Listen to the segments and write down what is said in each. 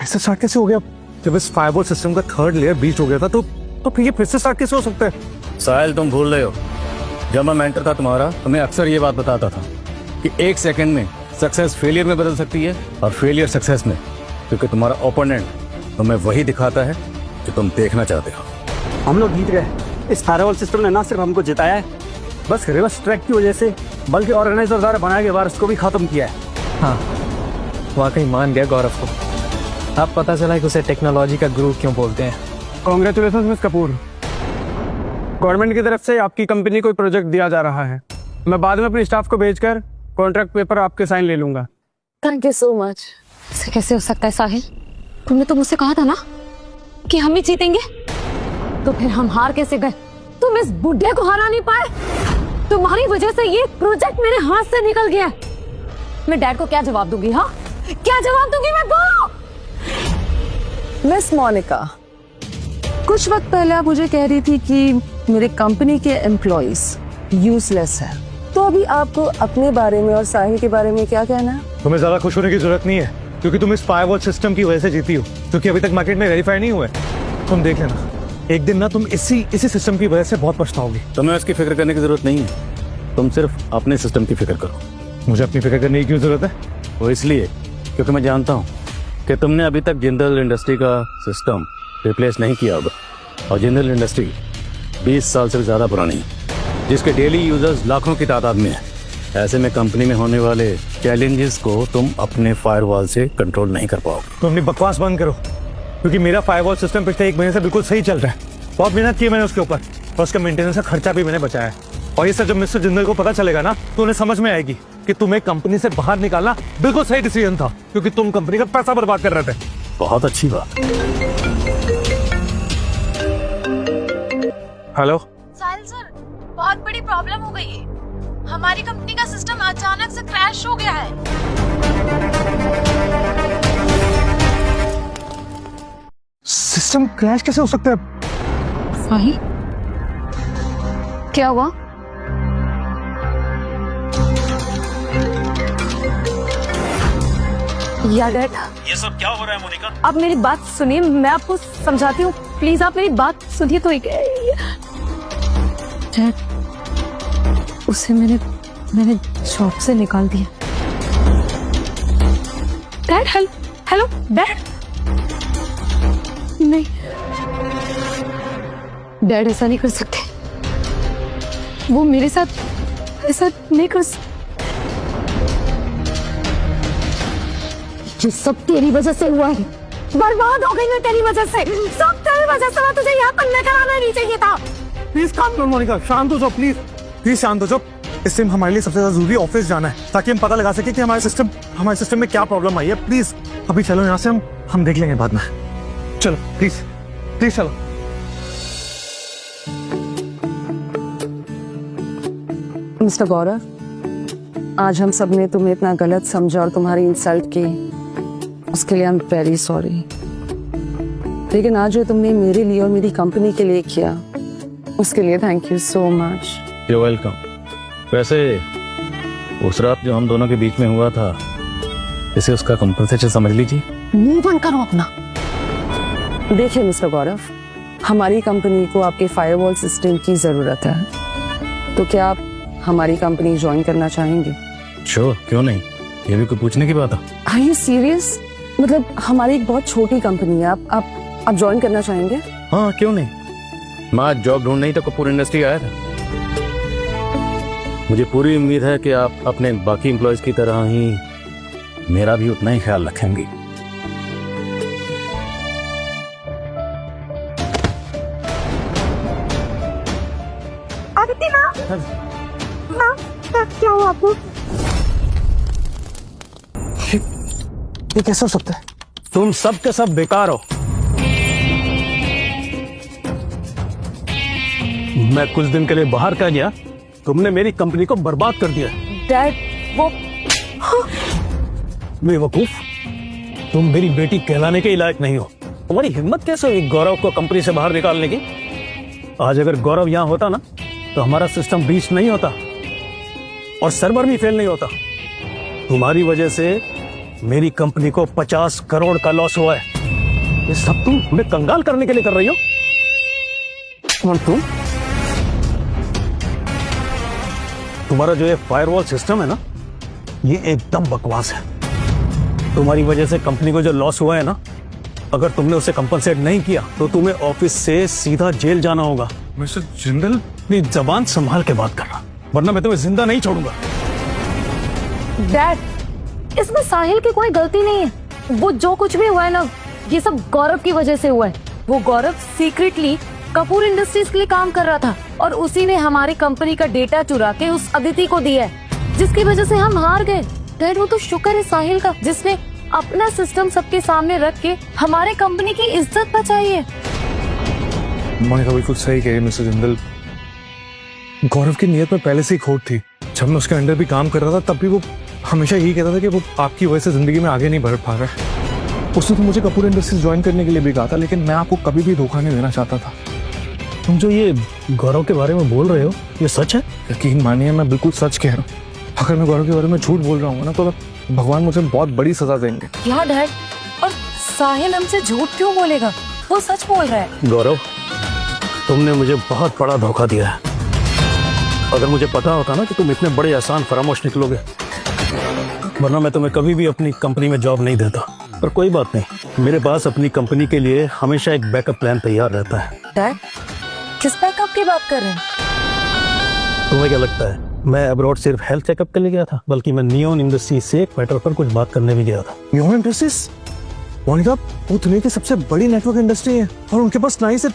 ऐसा स्टार्ट कैसे हो गया? जब इस फायरवॉल सिस्टम का थर्ड लेयर ब्रीच हो गया था तो फिर ये फिर से स्टार्ट कैसे हो सकता है? साहिल, तुम भूल रहे हो, जब मैं मेंटर था तुम्हारा तो मैं अक्सर ये बात बताता था कि 1 सेकंड में सक्सेस फेलियर में बदल सकती है और फेलियर सक्सेस में, क्योंकि तुम्हारा ओपोनेंट तुम्हें वही दिखाता है जो तुम देखना चाहते हो। हम लोग जीत गए। इस फायरवॉल सिस्टम ने ना सिर्फ हमको जिताया है, बस रिवर्स ट्रैक की वजह से, बल्कि ऑर्गेनाइजर द्वारा बनाए गए वायरस को भी खत्म किया है। हाँ, वाकई मान गया गौरव को। अब पता चला कि उसे टेक्नोलॉजी का गुरु क्यों बोलते हैं। कांग्रेचुलेशन मिस कपूर, गवर्नमेंट की तरफ से आपकी कंपनी को प्रोजेक्ट दिया जा रहा है। मैं बाद में अपने स्टाफ को भेजकर कॉन्ट्रैक्ट पेपर आपके साइन ले लूंगा। Thank you so much. ऐसे कैसे हो सकता है साहिल? तुमने तो मुझसे कहा था ना कि हम ही जीतेंगे, तो फिर हम हार कैसे गए? तुम इस बुड्ढे को हरा नहीं पाए। तुम्हारी वजह से ये प्रोजेक्ट मेरे हाथ से निकल गया। मैं डैड को क्या जवाब दूंगी? हाँ, क्या जवाब दूंगी मैं? बोलो। मिस मोनिका, कुछ वक्त पहले आप मुझे कह रही थी कि मेरे कंपनी के एम्प्लॉइज यूजलेस है, तो अभी आपको अपने बारे में और साहिल के बारे में क्या कहना है? तुम्हें ज्यादा खुश होने की जरूरत नहीं है, क्योंकि तुम इस फायरवॉल सिस्टम की वजह से जीती हो, क्योंकि अभी तक मार्केट में वेरीफाई नहीं हुए। तुम देख लेना, एक दिन ना तुम इसी सिस्टम की वजह से बहुत पछताओगे। तुम्हें उसकी फिक्र करने की जरूरत नहीं है, तुम सिर्फ अपने सिस्टम की फिक्र करो। मुझे अपनी फिक्र करने की क्यों जरूरत है? वो इसलिए क्योंकि मैं जानता हूँ कि तुमने अभी तक जिंदल इंडस्ट्री का सिस्टम रिप्लेस नहीं किया होगा, और जिंदल इंडस्ट्री 20 साल से ज्यादा पुरानी है, जिसके डेली यूजर्स लाखों की तादाद में है। ऐसे में कंपनी में होने वाले चैलेंजेस को तुम अपने फायरवॉल से कंट्रोल नहीं कर पाओगे। तुम अपनी बकवास बंद करो, क्योंकि मेरा फायरवॉल सिस्टम पिछले 1 महीने से बिल्कुल सही चल रहा है। बहुत मेहनत की मैंने उसके ऊपर, और उसका मेंटेनेंस का खर्चा भी मैंने बचाया है। और ये सब जब मिस्टर जिंदल को पता चलेगा ना, तो उन्हें समझ में आएगी कि तुम्हें कंपनी से बाहर निकालना बिल्कुल सही डिसीजन था, क्योंकि तुम कंपनी का पैसा बर्बाद कर रहे थे। बहुत अच्छी बात। हेलो साहिल सर, बहुत बड़ी प्रॉब्लम हो गई है। हमारी कंपनी का सिस्टम अचानक से क्रैश हो गया है। सिस्टम क्रैश कैसे हो सकता है? साहिल, क्या हुआ? या डैड, ये सब क्या हो रहा है मोनिका? आप मेरी बात सुनिए, मैं आपको समझाती हूँ। प्लीज आप मेरी बात सुनिए तो। डैड, उसे मैंने जॉब से निकाल दिया। Dad, hello dad. नहीं डैड, ऐसा नहीं कर सकते। वो मेरे साथ ऐसा नहीं कर सकते। ये सब तेरी वजह से हुआ है। बर्बाद हो गई मैं तेरी वजह से। सब तेरी वजह से। मैं तुझे यहाँ पर लेकर आना नहीं चाहिए था। प्लीज काम करो मोनिका, शांत हो जाओ प्लीज शांत हो जाओ। इस टाइम हमारे लिए सबसे ज्यादा जरूरी ऑफिस जाना है, ताकि हम पता लगा सके कि हमारे सिस्टम में क्या प्रॉब्लम आई है। प्लीज अभी चलो यहाँ से, हम देख लेंगे बाद में। चलो प्लीज चलो। मिस्टर गौरव, आज हम सब ने तुम्हें इतना गलत समझा और तुम्हारी इंसल्ट की, उसके लिए आई एम वेरी सॉरी। लेकिन आज जो तुमने मेरे लिए और मेरी कंपनी के लिए किया, उसके लिए thank you so much. You welcome. वैसे उस रात जो हम दोनों के बीच में हुआ था, इसे उसका कंपनसेशन समझ लीजिए। मुंह बंद करो अपना। देखिए मिस्टर गौरव, हमारी कंपनी को आपके फायरवॉल सिस्टम की जरूरत है, तो क्या आप हमारी कंपनी ज्वाइन करना चाहेंगे? श्योर, क्यों नहीं, ये भी कोई पूछने की बात है? Are you serious? मतलब हमारी एक बहुत छोटी कंपनी है, आप ज्वाइन करना चाहेंगे? हाँ, क्यों नहीं। मैं आज जॉब ढूंढ नहीं तो कपूर इंडस्ट्री आया था। मुझे पूरी उम्मीद है कि आप अपने बाकी एम्प्लॉयज की तरह ही मेरा भी उतना ही ख्याल रखेंगे। क्या हुआ आपको? ये कैसे हो सकता है? तुम सब के सब बेकार हो। मैं कुछ दिन के लिए बाहर का गया, तुमने मेरी कंपनी को बर्बाद कर दिया। डैड, वो बेवकूफ, तुम मेरी बेटी कहलाने के लायक नहीं हो। तुम्हारी हिम्मत कैसे हुई गौरव को कंपनी से बाहर निकालने की? आज अगर गौरव यहाँ होता ना, तो हमारा सिस्टम ब्रीच नहीं होता और सर्वर भी फेल नहीं होता। तुम्हारी वजह से मेरी कंपनी को 50 करोड़ का लॉस हुआ है। ये सब तुम हमें कंगाल करने के लिए कर रही हो। और तुम्हारा जो ये फायरवॉल सिस्टम है ना, ये एकदम बकवास है। तुम्हारी वजह से कंपनी को जो लॉस हुआ है ना, अगर तुमने उसे कंपनसेट नहीं किया तो तुम्हें ऑफिस से सीधा जेल जाना होगा। मिस्टर जिंदल, अपनी जबान संभाल के बात कर रहा, वरना मैं तुम्हें जिंदा नहीं छोड़ूंगा। डैड, इसमें साहिल की कोई गलती नहीं है। वो जो कुछ भी हुआ है ना, ये सब गौरव की वजह से हुआ है। वो गौरव सीक्रेटली कपूर इंडस्ट्रीज के लिए काम कर रहा था और उसी ने हमारी कंपनी का डेटा चुरा के उस अदिति को दिया है, जिसकी वजह से हम हार गए। डैड, वो तो शुक्र है साहिल का, जिसने अपना सिस्टम सबके सामने रख के हमारे कंपनी की इज्जत बचाई है। मोनिका बिल्कुल सही कह रही है मिस्टर जिंदल। गौरव की नीयत में पहले से ही खोट थी। जब मैं उसके अंडर भी काम कर रहा था तब भी वो हमेशा यही कहता था कि वो आपकी वजह से जिंदगी में आगे नहीं बढ़ पा रहा है। उसने तो मुझे कपूर इंडस्ट्रीज ज्वाइन करने के लिए भी कहा था, लेकिन मैं आपको कभी भी धोखा नहीं देना चाहता था। तुम जो ये गौरव के बारे में बोल रहे हो, ये सच है? यकीन मानिए, मैं बिल्कुल सच कह रहा हूँ। अगर मैं गौरव के बारे में झूठ बोल रहा हूँ ना, तो भगवान मुझे बहुत बड़ी सजा देंगे। क्या डैड? और साहिल हमसे झूठ क्यों बोलेगा? वो सच बोल रहा है। गौरव, तुमने मुझे बहुत बड़ा धोखा दिया है। अगर मुझे पता होता ना कि तुम इतने बड़े आसान फरामोश निकलोगे, वरना मैं तुम्हें कभी भी अपनी कंपनी में जॉब नहीं देता। पर कोई बात नहीं, मेरे पास अपनी कंपनी के लिए हमेशा एक बैकअप प्लान तैयार रहता है। डैड, किस बैकअप की बात कर रहे हैं? तुम्हें क्या लगता है मैं अब्रॉड सिर्फ हेल्थ चेकअप के लिए गया था? बल्कि मैं नियॉन इंडस्ट्री से एक मैटर पर कुछ बात करने भी गया था। नियॉन इंडस्ट्रीज, मोनिका, वो दुनिया की सबसे बड़ी नेटवर्क इंडस्ट्री है और उनके पास ना ही सिर्फ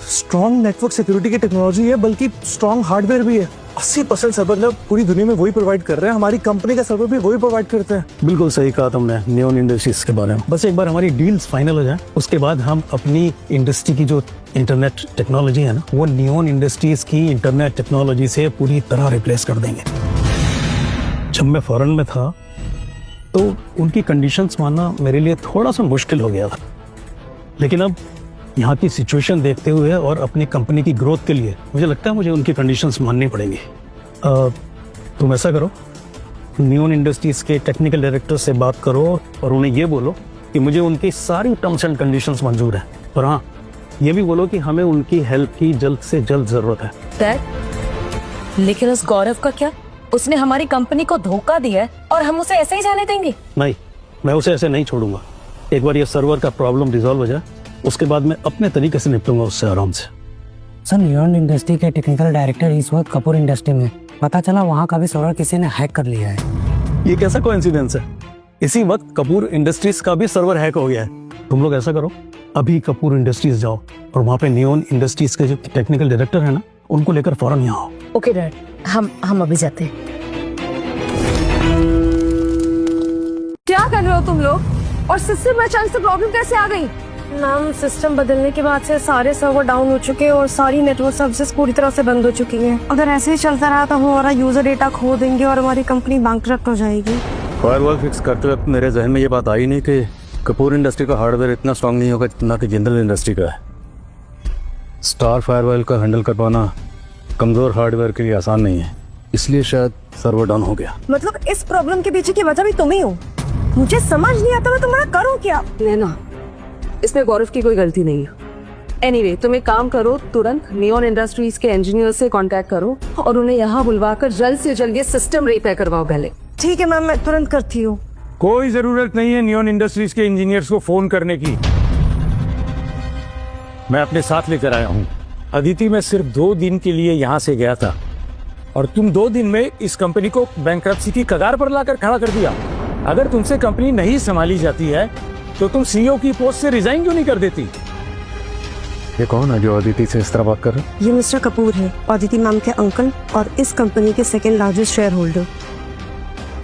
स्ट्रॉन्ग नेटवर्क सिक्योरिटी की टेक्नोलॉजी है, बल्कि स्ट्रॉन्ग हार्डवेयर भी है। 80% सर्वर पूरी दुनिया में वही प्रोवाइड कर रहे हैं। हमारी कंपनी का सर्वर भी वही प्रोवाइड करते हैं। बिल्कुल सही कहा तुमने नियॉन इंडस्ट्रीज के बारे में। बस एक बार हमारी डील्स फाइनल हो जाए, उसके बाद हम अपनी इंडस्ट्री की जो इंटरनेट टेक्नोलॉजी है ना, वो नियॉन इंडस्ट्रीज की इंटरनेट टेक्नोलॉजी से पूरी तरह रिप्लेस कर देंगे। जब मैं फॉरेन में था तो उनकी कंडीशंस मानना मेरे लिए थोड़ा सा मुश्किल हो गया था, लेकिन अब यहाँ की सिचुएशन देखते हुए और अपनी कंपनी की ग्रोथ के लिए मुझे लगता है मुझे उनकी कंडीशंस माननी पड़ेंगी। तुम ऐसा करो, नियॉन इंडस्ट्रीज के टेक्निकल डायरेक्टर से बात करो और उन्हें ये बोलो कि मुझे उनकी सारी टर्म्स एंड कंडीशंस मंजूर है। और हाँ, ये भी बोलो कि हमें उनकी हेल्प की जल्द से जल्द जरूरत है। डैड, लेकिन उस गौरव का क्या? उसने हमारी कंपनी को धोखा दिया है और हम उसे ऐसे ही जाने देंगे? नहीं, मैं उसे ऐसे नहीं छोड़ूंगा। एक बार ये सर्वर का प्रॉब्लम रिजॉल्व हो जाए, उसके बाद मैं अपने तरीके से निपटूंगा उससे आराम से। सर, नियॉन इंडस्ट्री के टेक्निकल डायरेक्टर इस वक्त कपूर इंडस्ट्री में। पता चला वहाँ का भी सर्वर किसी ने हैक कर लिया है। ये कैसा कोइंसिडेंस है? इसी वक्त कपूर इंडस्ट्रीज का भी सर्वर हैक हो गया है। तुम लोग ऐसा करो, अभी कपूर इंडस्ट्रीज जाओ और वहाँ पे नियॉन इंडस्ट्रीज के जो टेक्निकल डायरेक्टर है ना, उनको लेकर फौरन यहाँ आओ। ओके डैड, हम अभी जाते हैं। क्या कर रहे हो तुम लोग? और सिस्टम में अचानक से प्रॉब्लम कैसे आ गई? मैम, सिस्टम बदलने के बाद से सारे सर्वर डाउन हो चुके हैं और सारी नेटवर्क सर्विसेज पूरी तरह से बंद हो चुकी हैं। अगर ऐसे ही चलता रहा तो हमारा यूजर डेटा खो देंगे और हमारी कंपनी बैंकरप्ट हो जाएगी। फायरवॉल फिक्स करते वक्त मेरे जहन में ये बात आई नहीं कि कपूर इंडस्ट्री का हार्डवेयर इतना स्ट्रांग नहीं होगा जितना कि जिंदल इंडस्ट्री का है। स्टार फायरवॉल का हैंडल कर पाना कमजोर हार्डवेयर के लिए आसान नहीं है, इसलिए शायद सर्वर डाउन हो गया। मतलब इस प्रॉब्लम के पीछे की वजह भी तुम ही हो। मुझे समझ नहीं आता मैं तुम्हारा करूँ क्या? नैना, इसमें गौरव की कोई गलती नहीं है। एनीवे, तुम एक काम करो, तुरंत नियॉन इंडस्ट्रीज के इंजीनियर से कांटेक्ट करो और उन्हें यहाँ बुलवाकर जल्द से जल्द ये सिस्टम रिपेयर करवाओ पहले। ठीक है मैम, मैं तुरंत करती हूँ। कोई जरूरत नहीं है नियॉन इंडस्ट्रीज के इंजीनियर्स को फोन करने की। मैं अपने साथ लेकर आया हूँ। अदिति, मैं सिर्फ 2 दिन के लिए यहाँ से गया था और तुम 2 दिन में इस कंपनी को बैंकरप्सी की कगार पर लाकर खड़ा कर दिया। अगर तुमसे कंपनी नहीं संभाली जाती है तो तुम सीईओ की पोस्ट से रिजाइन क्यों नहीं कर देती? ये कौन है जो अदिति से इस तरह बात कर रहे हैं? ये मिस्टर कपूर है, अदिति मैम के अंकल और इस कंपनी के सेकेंड लार्जेस्ट शेयर होल्डर।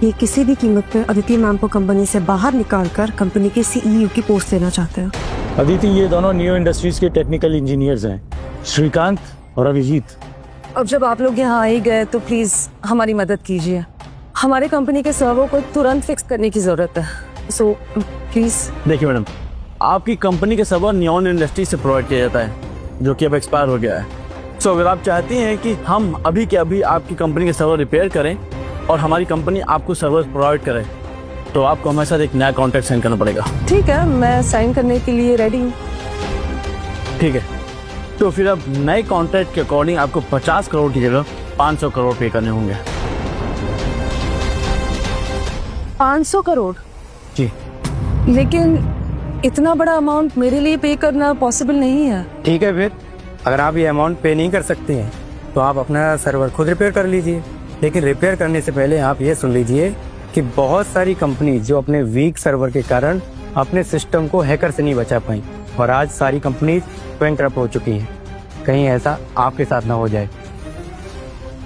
ये किसी भी कीमत पर अदिति मैम को कंपनी से बाहर निकालकर कंपनी के सीईओ की पोस्ट देना चाहते हैं। अदिति, ये दोनों नियो इंडस्ट्रीज के टेक्निकल इंजीनियर्स हैं, श्रीकांत और अभिजीत। अब जब आप लोग यहाँ आ ही गए तो प्लीज हमारी मदद कीजिए। हमारे कंपनी के सर्वर को तुरंत फिक्स करने की जरूरत है, सो प्लीज। देखिए मैडम, आपकी कंपनी के सर्वर नियॉन इंडस्ट्री से प्रोवाइड किया जाता है, जो कि अब एक्सपायर हो गया है। सो अगर आप चाहती हैं कि हम अभी के अभी आपकी कंपनी के सर्वर रिपेयर करें और हमारी कंपनी आपको सर्वर प्रोवाइड करे, तो आपको हमारे साथ एक नया कॉन्ट्रैक्ट साइन करना पड़ेगा। ठीक है, मैं साइन करने के लिए रेडी हूँ। ठीक है, तो फिर अब नए कॉन्ट्रैक्ट के अकॉर्डिंग आपको 50 करोड़ की जगह 500 करोड़ पे करने होंगे। 500 करोड़? जी। लेकिन इतना बड़ा अमाउंट मेरे लिए पे करना पॉसिबल नहीं है। ठीक है, फिर अगर आप ये अमाउंट पे नहीं कर सकते हैं तो आप अपना सर्वर खुद रिपेयर कर लीजिए। लेकिन रिपेयर करने से पहले आप ये सुन लीजिए कि बहुत सारी कंपनी जो अपने वीक सर्वर के कारण अपने सिस्टम को हैकर से नहीं बचा पाई और आज सारी कंपनी बैंकरप्ट हो चुकी हैं। कहीं ऐसा आपके साथ ना हो जाए।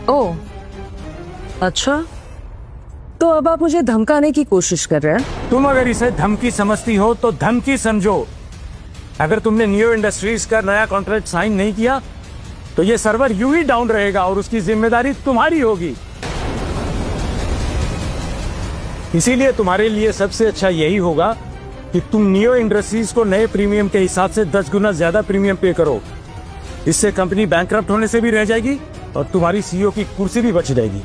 ओह, अच्छा, तो अब आप मुझे धमकाने की कोशिश कर रहे हैं? तुम अगर इसे धमकी समझती हो तो धमकी समझो। अगर तुमने नियो इंडस्ट्रीज का नया कॉन्ट्रैक्ट साइन नहीं किया तो ये सर्वर यूं ही डाउन रहेगा और उसकी जिम्मेदारी तुम्हारी होगी। इसीलिए तुम्हारे लिए सबसे अच्छा यही होगा कि तुम नियो इंडस्ट्रीज को नए प्रीमियम के हिसाब से 10 गुना ज्यादा प्रीमियम पे करो। इससे कंपनी बैंकरप्ट होने से भी रह जाएगी और तुम्हारी सीईओ की कुर्सी भी बच जाएगी।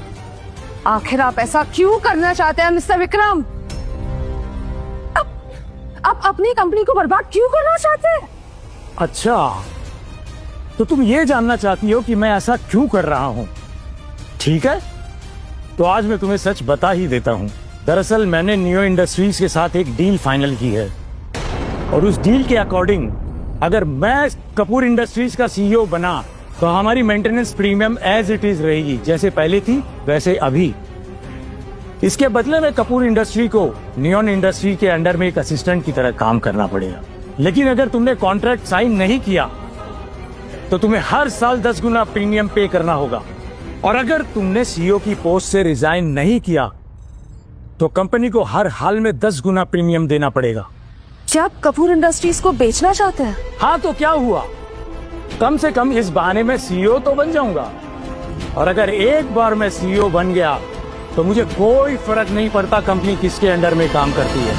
आखिर आप ऐसा क्यों करना चाहते हैं मिस्टर विक्रम? आप अपनी कंपनी को बर्बाद क्यों करना चाहते हैं? अच्छा, तो तुम ये जानना चाहती हो कि मैं ऐसा क्यों कर रहा हूं? ठीक है, तो आज मैं तुम्हें सच बता ही देता हूं। दरअसल मैंने नियो इंडस्ट्रीज के साथ एक डील फाइनल की है और उस डील के अकॉर्डिंग अगर मैं कपूर इंडस्ट्रीज का सीईओ बना तो हमारी maintenance premium as it is रहेगी, जैसे पहले थी वैसे अभी। इसके बदले में कपूर इंडस्ट्री को नियोन इंडस्ट्री के अंडर में एक असिस्टेंट की तरह काम करना पड़ेगा। लेकिन अगर तुमने कॉन्ट्रैक्ट साइन नहीं किया तो तुम्हें हर साल 10 गुना प्रीमियम पे करना होगा और अगर तुमने सीईओ की पोस्ट से रिजाइन नहीं किया तो कंपनी को हर हाल में 10 गुना प्रीमियम देना पड़ेगा। क्या आप कपूर इंडस्ट्रीज को बेचना चाहते हैं? हाँ, तो क्या हुआ, कम से कम इस बहाने में सीईओ तो बन जाऊंगा। और अगर एक बार मैं सीईओ बन गया तो मुझे कोई फर्क नहीं पड़ता कंपनी किसके अंडर में काम करती है।